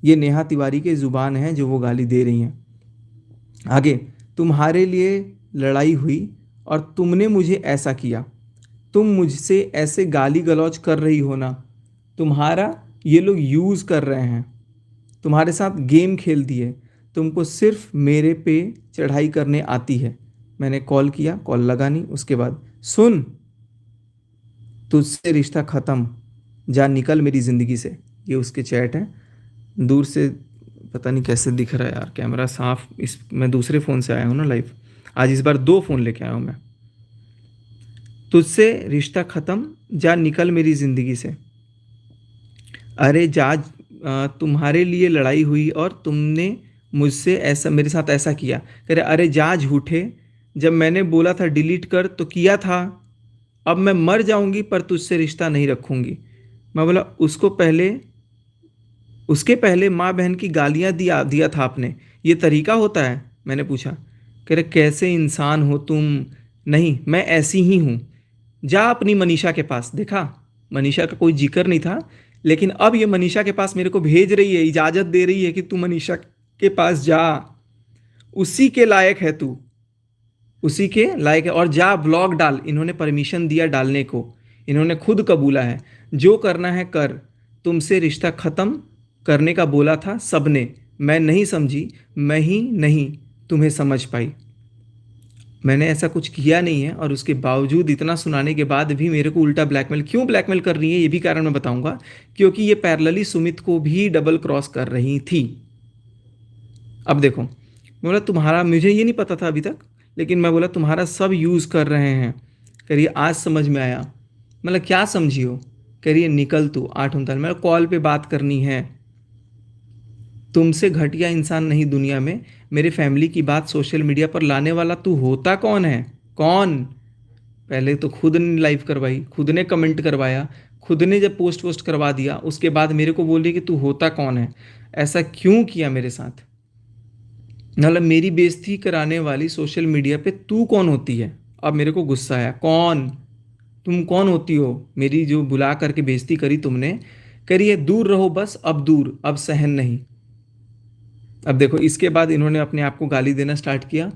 ये नेहा तिवारी के ज़ुबान है जो वो गाली दे रही हैं। आगे, तुम्हारे लिए लड़ाई हुई और तुमने मुझे ऐसा किया। तुम मुझसे ऐसे गाली गलौज कर रही हो ना, तुम्हारा ये लोग यूज़ कर रहे हैं, तुम्हारे साथ गेम खेलती है। तुमको सिर्फ मेरे पे चढ़ाई करने आती है। मैंने कॉल किया, कॉल लगा नहीं। उसके बाद सुन, तुझसे रिश्ता ख़त्म, जा निकल मेरी ज़िंदगी से। ये उसके चैट हैं। दूर से पता नहीं कैसे दिख रहा है यार, कैमरा साफ। इस मैं दूसरे फ़ोन से आया हूँ ना लाइव। आज इस बार 2 फ़ोन लेके आया हूँ मैं। तुझसे रिश्ता ख़त्म, जा निकल मेरी ज़िंदगी से। अरे जा, तुम्हारे लिए लड़ाई हुई और तुमने मुझसे ऐसा, मेरे साथ ऐसा किया। कह रहे अरे जा झूठे, जब मैंने बोला था डिलीट कर तो किया था। अब मैं मर जाऊंगी पर तुझसे रिश्ता नहीं रखूंगी। मैं बोला उसके पहले माँ बहन की गालियाँ दिया था आपने, ये तरीका होता है? मैंने पूछा। कह रहे कैसे इंसान हो तुम। नहीं मैं ऐसी ही हूँ, जा अपनी मनीषा के पास। देखा, मनीषा का कोई जिक्र नहीं था, लेकिन अब ये मनीषा के पास मेरे को भेज रही है, इजाज़त दे रही है कि तू मनीषा के पास जा। उसी के लायक है तू, उसी के लायक है। और जा ब्लॉग डाल। इन्होंने परमिशन दिया डालने को, इन्होंने खुद कबूला है। जो करना है कर। तुमसे रिश्ता ख़त्म करने का बोला था सबने, मैं नहीं समझी, मैं ही नहीं तुम्हें समझ पाई। मैंने ऐसा कुछ किया नहीं है, और उसके बावजूद इतना सुनाने के बाद भी मेरे को उल्टा ब्लैकमेल क्यों ब्लैकमेल कर रही है, ये भी कारण मैं बताऊंगा। क्योंकि ये पैरेलली सुमित को भी डबल क्रॉस कर रही थी। अब देखो, मैं बोला तुम्हारा, मुझे ये नहीं पता था अभी तक, लेकिन मैं बोला तुम्हारा सब यूज़ कर रहे हैं। कह रही है आज समझ में आया। मतलब क्या समझी हो? कह रही है निकल तू 8 उनतालीस, मेरा कॉल पे बात करनी है। तुमसे घटिया इंसान नहीं दुनिया में। मेरे फैमिली की बात सोशल मीडिया पर लाने वाला तू होता कौन है? कौन? पहले तो खुद ने लाइव करवाई, खुद ने कमेंट करवाया, खुद ने जब पोस्ट वोस्ट करवा दिया, उसके बाद मेरे को बोल रही कि तू होता कौन है? ऐसा क्यों किया मेरे साथ? मतलब मेरी बेइज्जती कराने वाली सोशल मीडिया पे तू कौन होती है? अब मेरे को गुस्सा आया, कौन? तुम कौन होती हो? मेरी जो बुला करके बेइज्जती करी तुमने, करी है दूर रहो बस, अब दूर, अब सहन नहीं। अब देखो, इसके बाद इन्होंने अपने आप को गाली देना स्टार्ट किया,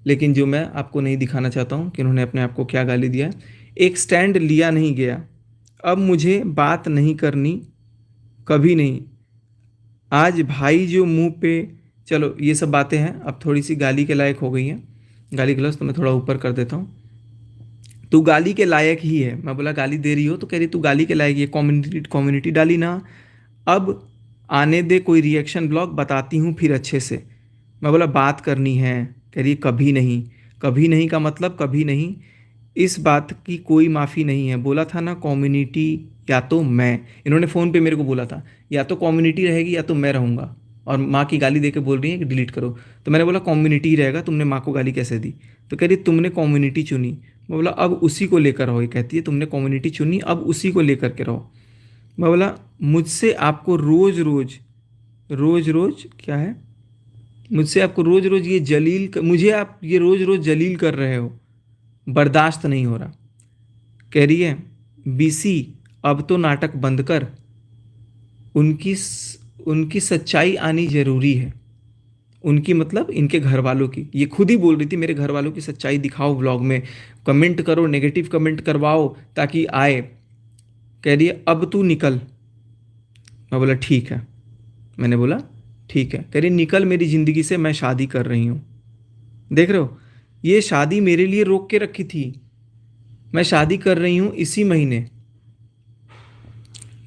लेकिन जो मैं आपको नहीं दिखाना चाहता हूँ कि इन्होंने अपने आप को क्या गाली दिया है। एक स्टैंड लिया नहीं गया, अब मुझे बात नहीं करनी, कभी नहीं। आज भाई जो मुंह पे, चलो ये सब बातें हैं, अब थोड़ी सी गाली के लायक हो गई हैं। गाली गलौज तो मैं थोड़ा ऊपर कर देता हूँ। तू गाली के लायक ही है। मैं बोला गाली दे रही हो? तो कह रही तू गाली के लायक ही है, कम्युनिटी कम्युनिटी डाली ना। अब आने दे कोई रिएक्शन ब्लॉग, बताती हूँ फिर अच्छे से। मैं बोला बात करनी है। कह रही कभी नहीं। कभी नहीं का मतलब कभी नहीं, इस बात की कोई माफ़ी नहीं है। बोला था ना कम्युनिटी या तो मैं, इन्होंने फ़ोन पे मेरे को बोला था या तो कम्युनिटी रहेगी या तो मैं रहूँगा, और माँ की गाली दे के बोल रही है कि डिलीट करो। तो मैंने बोला कम्युनिटी ही रहेगा, तुमने माँ को गाली कैसे दी? तो कह रही तुमने कम्युनिटी चुनी। मैं बोला अब उसी को लेकर रहो। ये कहती है तुमने कम्युनिटी चुनी, अब उसी को लेकर के रहो। मैं बोला मुझसे आपको रोज़ रोज़, रोज़ रोज़ क्या है, मुझसे आपको रोज़ रोज़ ये मुझे आप ये रोज़ रोज़ जलील कर रहे हो, बर्दाश्त नहीं हो रहा। कह रही है बीसी अब तो नाटक बंद कर, उनकी उनकी सच्चाई आनी ज़रूरी है। उनकी मतलब इनके घर वालों की, ये खुद ही बोल रही थी मेरे घर वालों की सच्चाई दिखाओ व्लॉग में, कमेंट करो, नेगेटिव कमेंट करवाओ ताकि आए। कह रही है अब तू निकल। मैं बोला ठीक है। मैंने बोला ठीक है। कह रही निकल मेरी ज़िंदगी से, मैं शादी कर रही हूँ। देख रहे हो, ये शादी मेरे लिए रोक के रखी थी। मैं शादी कर रही हूँ इसी महीने।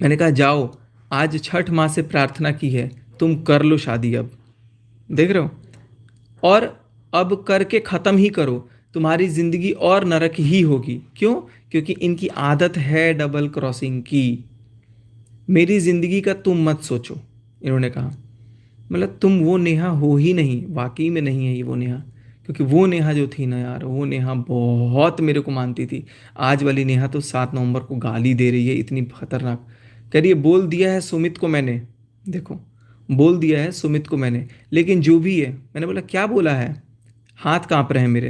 मैंने कहा जाओ, आज छठ माँ से प्रार्थना की है, तुम कर लो शादी अब। देख रहे हो, और अब करके ख़त्म ही करो, तुम्हारी ज़िंदगी और नरक ही होगी। क्यों? क्योंकि इनकी आदत है डबल क्रॉसिंग की। मेरी ज़िंदगी का तुम मत सोचो, इन्होंने कहा। मतलब तुम वो नेहा हो ही नहीं, वाकई में नहीं है ये वो नेहा। क्योंकि वो नेहा जो थी ना यार, वो नेहा बहुत मेरे को मानती थी। आज वाली नेहा तो 7 नवंबर को गाली दे रही है, इतनी खतरनाक। कह रही है बोल दिया है सुमित को मैंने, देखो बोल दिया है सुमित को मैंने, लेकिन जो भी है। मैंने बोला क्या बोला है? हाथ काँप रहे हैं मेरे,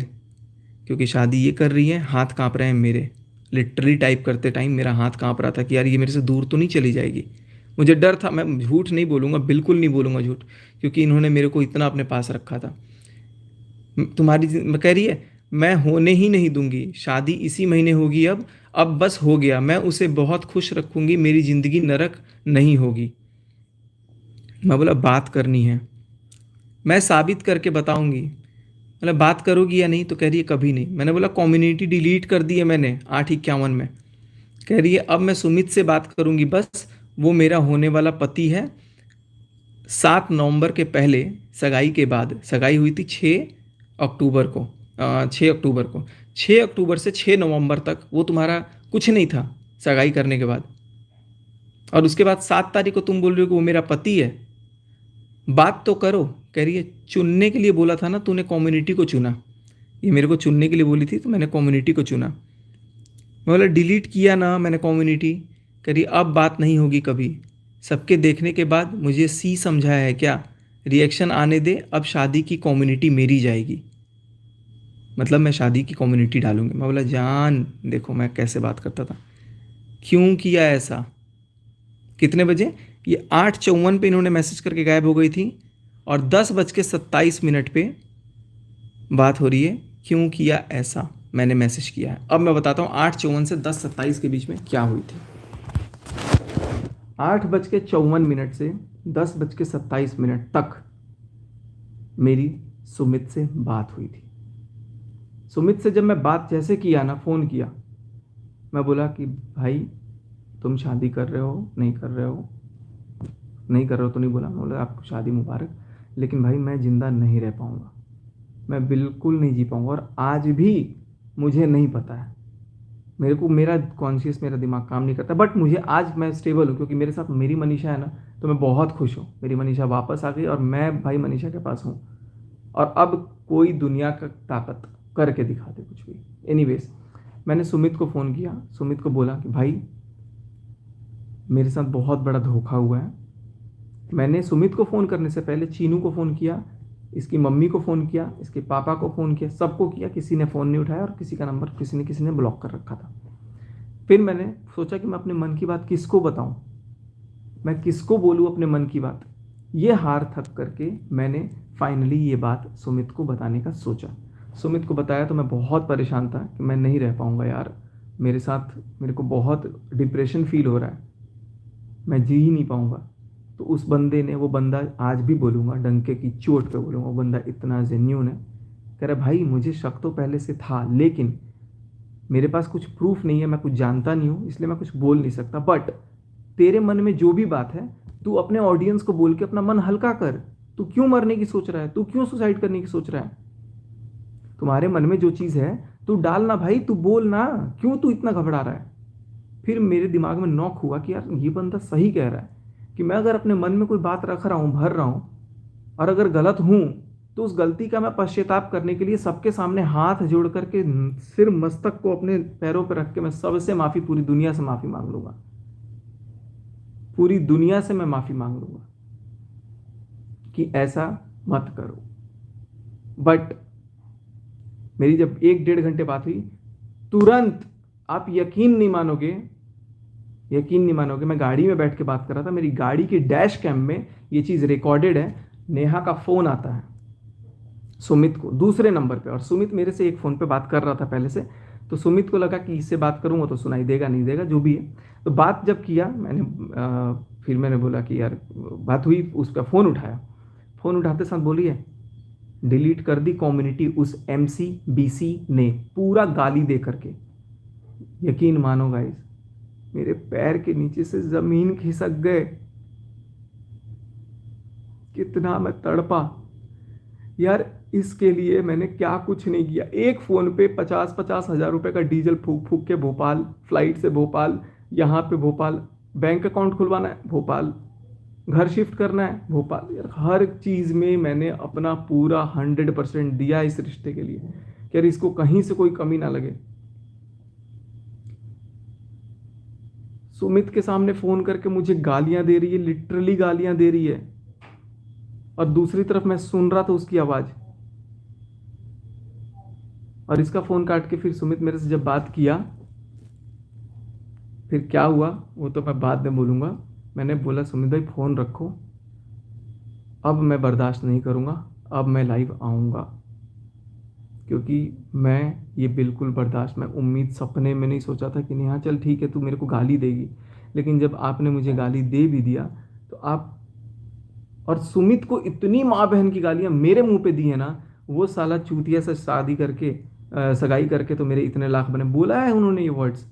क्योंकि शादी ये कर रही है, हाथ काँप रहे हैं मेरे। लिटरली टाइप करते टाइम मेरा हाथ काँप रहा था कि यार ये मेरे से दूर तो नहीं चली जाएगी। मुझे डर था, मैं झूठ नहीं बोलूँगा, बिल्कुल नहीं बोलूँगा झूठ, क्योंकि इन्होंने मेरे को इतना अपने पास रखा था। मैं कह रही है मैं होने ही नहीं दूंगी, शादी इसी महीने होगी अब बस हो गया, मैं उसे बहुत खुश रखूंगी, मेरी ज़िंदगी नरक नहीं होगी। मैं बोला बात करनी है, मैं साबित करके बताऊंगी। मतलब बात करोगी या नहीं? तो कह रही है कभी नहीं। मैंने बोला कम्युनिटी डिलीट कर दी है मैंने 8:51 में। कह रही है अब मैं सुमित से बात करूंगी बस, वो मेरा होने वाला पति है। 7 नवंबर के पहले, सगाई के बाद, सगाई हुई थी 6 अक्टूबर को, 6 अक्टूबर को, 6 अक्टूबर से 6 नवंबर तक वो तुम्हारा कुछ नहीं था सगाई करने के बाद। और उसके बाद 7 तारीख को तुम बोल रही हो कि वो मेरा पति है। बात तो करो। कह रही है चुनने के लिए बोला था ना तूने, कम्युनिटी को चुना। ये मेरे को चुनने के लिए बोली थी तो मैंने कम्युनिटी को चुना। मैं बोला डिलीट किया ना मैंने कम्युनिटी। कह रही अब बात नहीं होगी कभी, सबके देखने के बाद मुझे सी समझाया है क्या? रिएक्शन आने दे, अब शादी की कम्युनिटी मेरी जाएगी। मतलब मैं शादी की कम्युनिटी डालूंगी। मैं बोला जान देखो मैं कैसे बात करता था, क्यों किया ऐसा? कितने बजे? ये 8:54 पे इन्होंने मैसेज करके गायब हो गई थी, और 10:27 पे बात हो रही है क्यों किया ऐसा, मैंने मैसेज किया है। अब मैं बताता हूँ 8:54 से 10:27 के बीच में क्या हुई थी। 8:54 से 10:27 तक मेरी सुमित से बात हुई थी। सुमित से जब मैं बात जैसे किया ना, फ़ोन किया, मैं बोला कि भाई तुम शादी कर रहे हो नहीं कर रहे हो, नहीं कर रहे हो तो नहीं बोला, मैं बोला आपको शादी मुबारक, लेकिन भाई मैं ज़िंदा नहीं रह पाऊँगा, मैं बिल्कुल नहीं जी पाऊँगा। और आज भी मुझे नहीं पता है, मेरे को मेरा कॉन्शियस, मेरा दिमाग काम नहीं करता, बट मुझे आज मैं स्टेबल हूँ क्योंकि मेरे साथ मेरी मनीषा है ना, तो मैं बहुत खुश हूँ। मेरी मनीषा वापस आ गई और मैं भाई मनीषा के पास हूँ, और अब कोई दुनिया का ताकत करके दिखा दे कुछ भी। एनीवेज, मैंने सुमित को फ़ोन किया, सुमित को बोला कि भाई मेरे साथ बहुत बड़ा धोखा हुआ है। मैंने सुमित को फ़ोन करने से पहले चीनू को फ़ोन किया, इसकी मम्मी को फ़ोन किया, इसके पापा को फ़ोन किया, सबको किया, किसी ने फ़ोन नहीं उठाया और किसी का नंबर किसी ने ब्लॉक कर रखा था। फिर मैंने सोचा कि मैं अपने मन की बात किसको बताऊं, मैं किसको बोलूं अपने मन की बात। ये हार थक करके मैंने फाइनली ये बात सुमित को बताने का सोचा। सुमित को बताया तो मैं बहुत परेशान था कि मैं नहीं रह पाऊँगा यार, मेरे साथ मेरे को बहुत डिप्रेशन फील हो रहा है, मैं जी ही नहीं पाऊँगा। तो उस बंदे ने, वो बंदा आज भी बोलूँगा, डंके की चोट पे बोलूँगा, वो बंदा इतना जेन्यून है, कह रहा भाई मुझे शक तो पहले से था, लेकिन मेरे पास कुछ प्रूफ नहीं है, मैं कुछ जानता नहीं हूँ, इसलिए मैं कुछ बोल नहीं सकता, बट तेरे मन में जो भी बात है तू अपने ऑडियंस को बोल के अपना मन हल्का कर। तू क्यों मरने की सोच रहा है, तू क्यों सुसाइड करने की सोच रहा है, तुम्हारे मन में जो चीज़ है तू डाल ना भाई, तू बोल ना, क्यों तू इतना घबरा रहा है। फिर मेरे दिमाग में नॉक हुआ कि यार ये बंदा सही कह रहा है कि मैं अगर अपने मन में कोई बात रख रहा हूँ, भर रहा हूँ, और अगर गलत हूँ तो उस गलती का मैं पश्चाताप करने के लिए सबके सामने हाथ जोड़ करके, सिर मस्तक को अपने पैरों पर रख के मैं सबसे माफ़ी, पूरी दुनिया से माफ़ी मांग लूँगा, पूरी दुनिया से मैं माफ़ी मांग लूँगा कि ऐसा मत करो। बट मेरी जब 1-1.5 घंटे बात हुई, तुरंत, आप यकीन नहीं मानोगे, यकीन नहीं मानोगे, मैं गाड़ी में बैठ के बात कर रहा था, मेरी गाड़ी की डैश कैम में ये चीज़ रिकॉर्डेड है। नेहा का फ़ोन आता है सुमित को दूसरे नंबर पे, और सुमित मेरे से एक फ़ोन पे बात कर रहा था पहले से, तो सुमित को लगा कि इससे बात करूँगा तो सुनाई देगा नहीं देगा, जो भी है। तो बात जब किया मैंने, फिर मैंने बोला कि यार बात हुई, उसका फ़ोन उठाया, फ़ोन उठाते साथ बोली है डिलीट कर दी कम्युनिटी उस MCBC ने, पूरा गाली दे करके। यकीन मानो गाइस, मेरे पैर के नीचे से ज़मीन खिसक गए, कितना मैं तड़पा यार। इसके लिए मैंने क्या कुछ नहीं किया, एक फ़ोन पे 50-50 हज़ार रुपये का डीजल फूक फूक के भोपाल, फ्लाइट से भोपाल, यहाँ पे भोपाल, बैंक अकाउंट खुलवाना है भोपाल, घर शिफ्ट करना है भोपाल, यार हर चीज़ में मैंने अपना पूरा 100% दिया इस रिश्ते के लिए कि यार इसको कहीं से कोई कमी ना लगे। सुमित के सामने फ़ोन करके मुझे गालियां दे रही है, लिटरली गालियां दे रही है, और दूसरी तरफ मैं सुन रहा था उसकी आवाज़। और इसका फ़ोन काट के फिर सुमित मेरे से जब बात किया, फिर क्या हुआ वो तो मैं बाद में बोलूँगा। मैंने बोला सुमित भाई फ़ोन रखो, अब मैं बर्दाश्त नहीं करूँगा, अब मैं लाइव आऊँगा, क्योंकि मैं ये बिल्कुल बर्दाश्त, मैं उम्मीद सपने में नहीं सोचा था कि नेहा चल ठीक है तू मेरे को गाली देगी, लेकिन जब आपने मुझे गाली दे भी दिया तो आप, और सुमित को इतनी माँ बहन की गालियाँ मेरे मुंह पे दी है ना, वो साला चूतिया से शादी करके, सगाई करके तो मेरे इतने लाख बने, बोला है उन्होंने ये वर्ड्स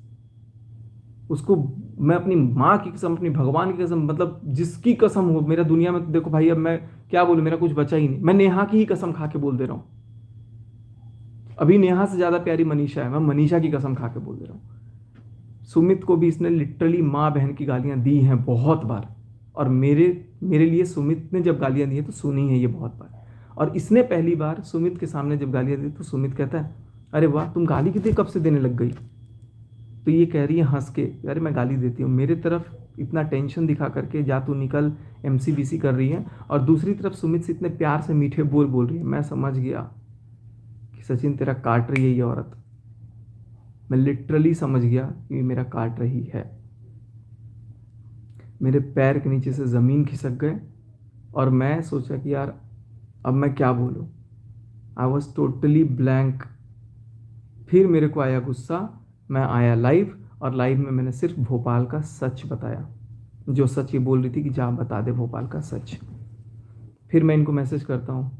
उसको। मैं अपनी माँ की कसम, अपनी भगवान की कसम, मतलब जिसकी कसम हो मेरा दुनिया में, तो देखो भाई अब मैं क्या बोलूँ, मेरा कुछ बचा ही नहीं, मैं नेहा की ही कसम खा के बोल दे रहा हूँ। अभी नेहा से ज़्यादा प्यारी मनीषा है, मैं मनीषा की कसम खा के बोल दे रहा हूँ। सुमित को भी इसने लिटरली माँ बहन की गालियाँ दी हैं बहुत बार, और मेरे मेरे लिए सुमित ने जब गालियाँ दी हैं तो सुनी है ये बहुत बार। और इसने पहली बार सुमित के सामने जब गालियाँ दी तो सुमित कहता है अरे वाह तुम गाली कितनी कब से देने लग गई। तो ये कह रही है हंस के, अरे मैं गाली देती हूँ, मेरे तरफ इतना टेंशन दिखा करके जा तू निकल MCBC कर रही है, और दूसरी तरफ सुमित से इतने प्यार से मीठे बोल रही है। मैं समझ गया कि सचिन तेरा काट रही है ये औरत, मैं लिटरली समझ गया कि मेरा काट रही है। मेरे पैर के नीचे से ज़मीन खिसक गए, और मैं सोचा कि यार अब मैं क्या बोलूँ, आई वॉज टोटली ब्लैंक। फिर मेरे को आया गुस्सा, मैं आया लाइव, और लाइव में मैंने सिर्फ भोपाल का सच बताया, जो सच ये बोल रही थी कि जा बता दे भोपाल का सच। फिर मैं इनको मैसेज करता हूँ,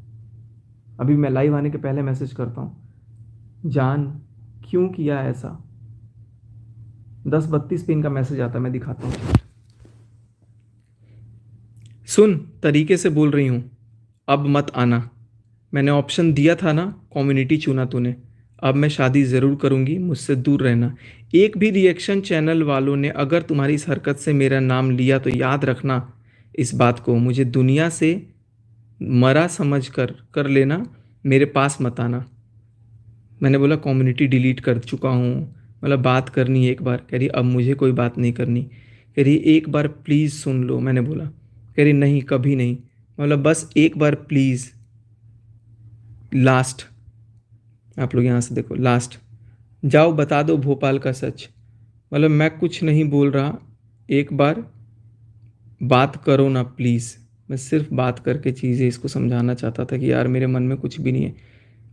अभी मैं लाइव आने के पहले मैसेज करता हूँ जान क्यों किया ऐसा? 10:32 पे इनका मैसेज आता है, मैं दिखाता हूँ। सुन, तरीके से बोल रही हूँ, अब मत आना। मैंने ऑप्शन दिया था ना, कम्युनिटी चुना तूने। अब मैं शादी ज़रूर करूँगी, मुझसे दूर रहना। एक भी रिएक्शन चैनल वालों ने अगर तुम्हारी इस हरकत से मेरा नाम लिया तो याद रखना इस बात को, मुझे दुनिया से मरा समझ कर लेना, मेरे पास मत आना। मैंने बोला कम्युनिटी डिलीट कर चुका हूँ, मतलब बात करनी है एक बार। कह रही अब मुझे कोई बात नहीं करनी। कह रही एक बार प्लीज़ सुन लो। मैंने बोला, कह रही नहीं कभी नहीं। मतलब बस एक बार प्लीज़, लास्ट। आप लोग यहाँ से देखो, लास्ट। जाओ बता दो भोपाल का सच। मतलब मैं कुछ नहीं बोल रहा, एक बार बात करो ना प्लीज़। मैं सिर्फ बात करके चीज़ें इसको समझाना चाहता था कि यार मेरे मन में कुछ भी नहीं है।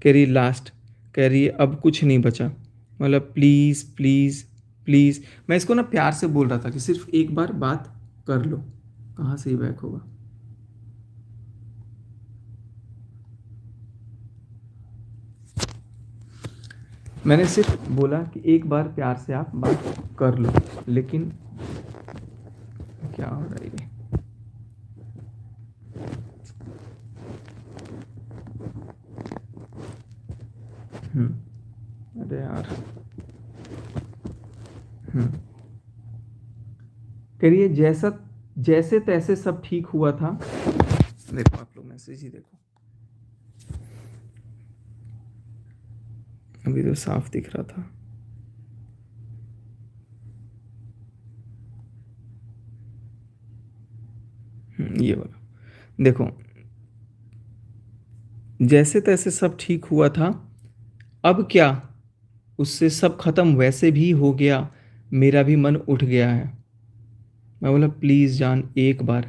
कह रही लास्ट, कह रही है अब कुछ नहीं बचा, मतलब प्लीज़ प्लीज़ प्लीज़। मैं इसको ना प्यार से बोल रहा था कि सिर्फ एक बार बात कर लो। कहाँ से ही बैक होगा? मैंने सिर्फ बोला कि एक बार प्यार से आप बात कर लो, लेकिन क्या हो रहा है ये? अरे यार। करिए जैसा जैसे तैसे सब ठीक हुआ था। देखो आप लोग मैसेज ही देखो, अभी तो साफ दिख रहा था। ये वाला देखो, जैसे तैसे सब ठीक हुआ था, अब क्या उससे सब खत्म वैसे भी हो गया, मेरा भी मन उठ गया है। मैं बोला प्लीज़ जान एक बार।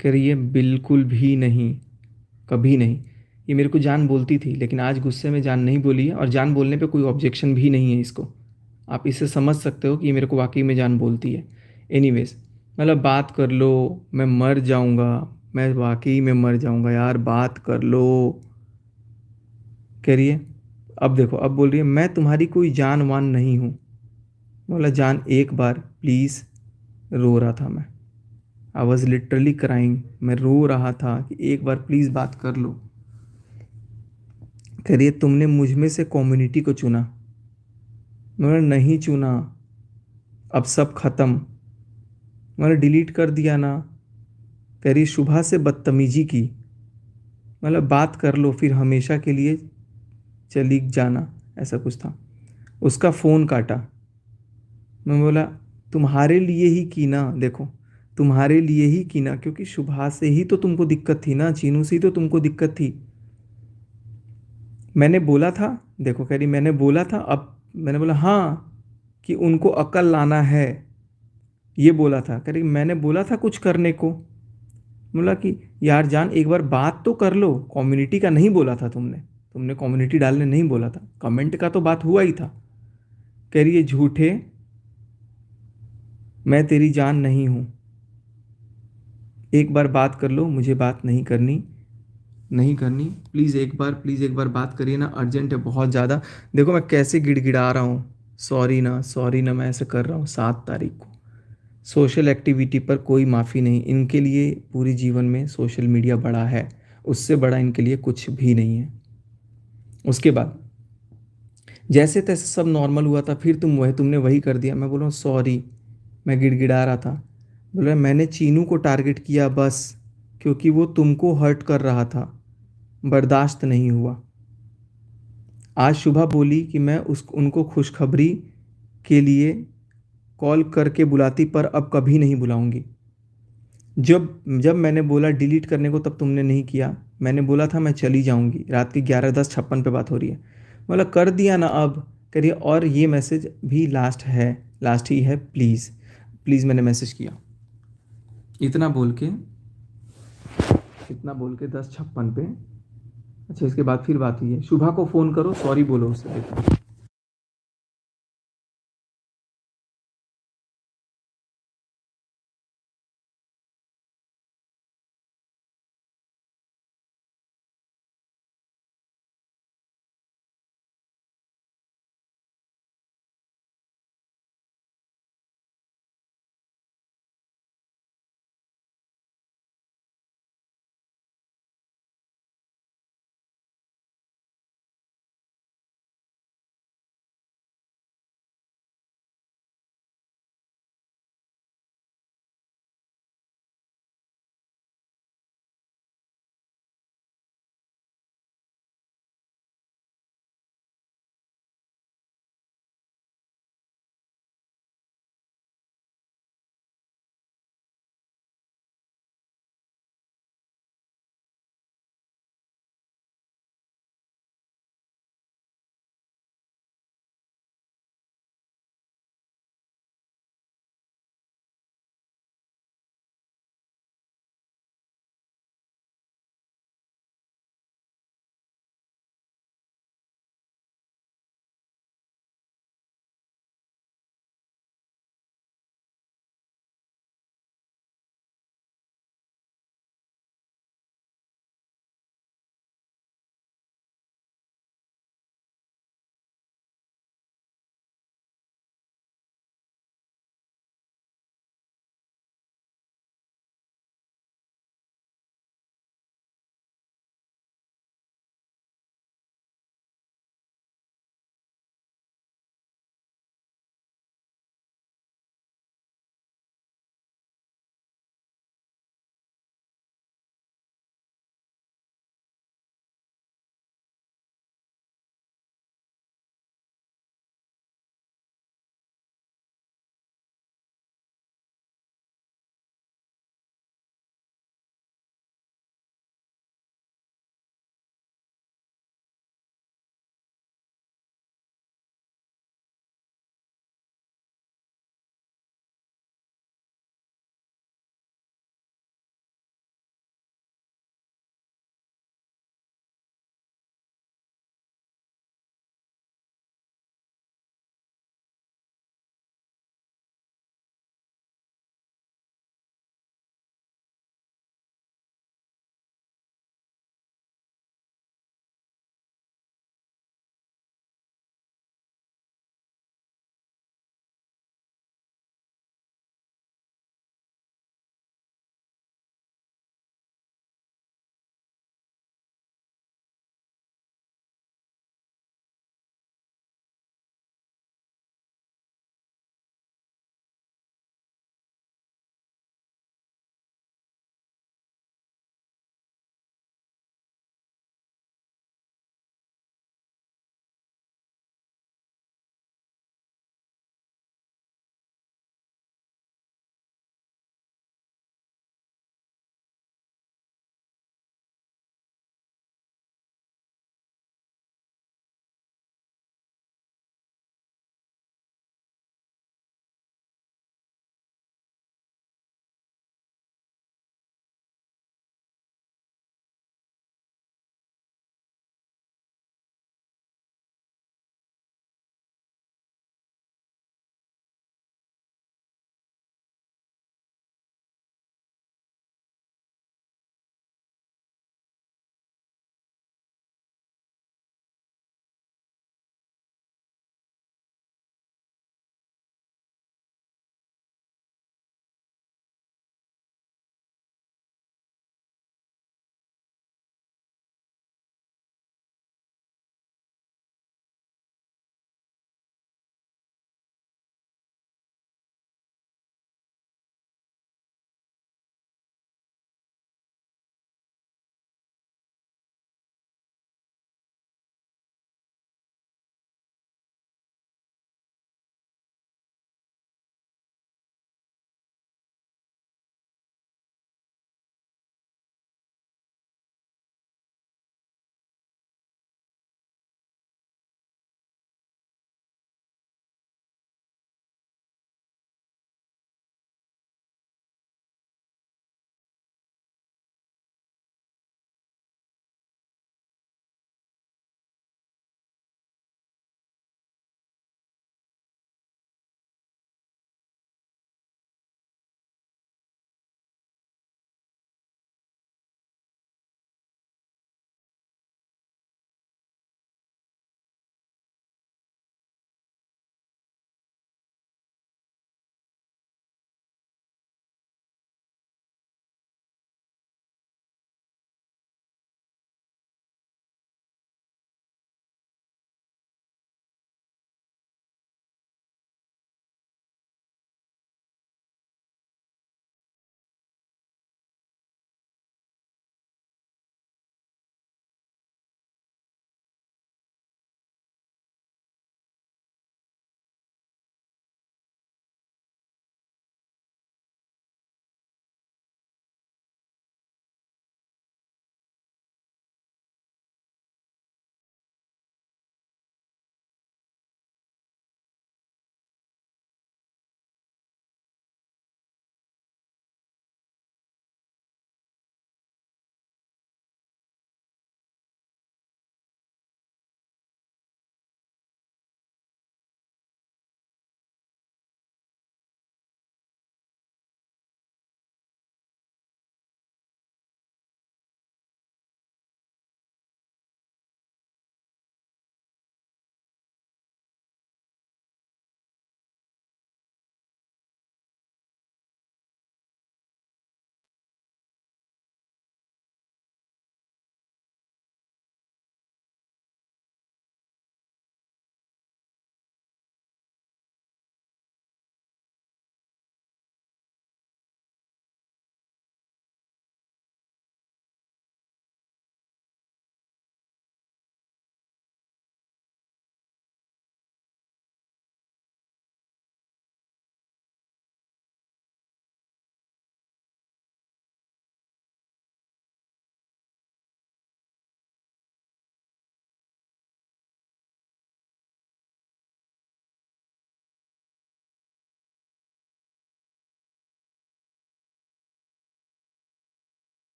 कह रही है बिल्कुल भी नहीं, कभी नहीं। ये मेरे को जान बोलती थी, लेकिन आज गुस्से में जान नहीं बोली है, और जान बोलने पे कोई ऑब्जेक्शन भी नहीं है इसको। आप इससे समझ सकते हो कि ये मेरे को वाकई में जान बोलती है। एनीवेज, मतलब बात कर लो, मैं मर जाऊंगा, मैं वाकई में मर जाऊंगा यार, बात कर लो। कह रही है अब देखो, अब बोल रही है मैं तुम्हारी कोई जान वान नहीं हूँ। बोला जान एक बार प्लीज़। रो रहा था मैं, आई वॉज लिटरली क्राइंग। मैं रो रहा था कि एक बार प्लीज़ बात कर लो। कह रही है तुमने मुझ में से कम्युनिटी को चुना। मैंने नहीं चुना, अब सब खत्म, मैंने डिलीट कर दिया ना। कह रही शुभा से बदतमीजी की, मतलब बात कर लो फिर हमेशा के लिए चली जाना, ऐसा कुछ था। उसका फ़ोन काटा। मैं बोला तुम्हारे लिए ही की ना, देखो तुम्हारे लिए ही की ना, क्योंकि शुभा से ही तो तुमको दिक्कत थी ना, चीनू से ही तो तुमको दिक्कत थी। मैंने बोला था, देखो कह रही मैंने बोला था, अब मैंने बोला हाँ कि उनको अकल लाना है, ये बोला था। कह रही मैंने बोला था कुछ करने को। बोला कि यार जान एक बार बात तो कर लो, कम्युनिटी का नहीं बोला था तुमने, तुमने कम्युनिटी डालने नहीं बोला था, कमेंट का तो बात हुआ ही था। कह रही है झूठे, मैं तेरी जान नहीं हूँ, एक बार बात कर लो, मुझे बात नहीं करनी, नहीं करनी, प्लीज़ एक बार, प्लीज़ एक बार बात करिए ना, अर्जेंट है बहुत ज़्यादा। देखो मैं कैसे गिड़गिड़ा रहा हूँ, सॉरी ना सॉरी ना, मैं ऐसे कर रहा हूँ 7 तारीख को। सोशल एक्टिविटी पर कोई माफ़ी नहीं, इनके लिए पूरी जीवन में सोशल मीडिया बड़ा है, उससे बड़ा इनके लिए कुछ भी नहीं है। उसके बाद जैसे तैसे सब नॉर्मल हुआ था, फिर तुमने वही कर दिया। मैं बोल रहा हूँ सॉरी, मैं गिड़गिड़ा रहा था। बोल रहा मैंने चीनू को टारगेट किया बस, क्योंकि वो तुमको हर्ट कर रहा था, बर्दाश्त नहीं हुआ। आज सुबह बोली कि मैं उनको खुशखबरी के लिए कॉल करके बुलाती, पर अब कभी नहीं बुलाऊंगी। जब जब मैंने बोला डिलीट करने को, तब तुमने नहीं किया। मैंने बोला था मैं चली जाऊंगी, रात के 11:10:56 पे बात हो रही है। बोला कर दिया ना अब। करिए और ये मैसेज भी लास्ट है, लास्ट ही है, प्लीज़ प्लीज़। मैंने मैसेज किया इतना बोल के, 10:56 पे। अच्छा इसके बाद फिर बात हुई है, शुभा को फ़ोन करो, सॉरी बोलो उससे। देखो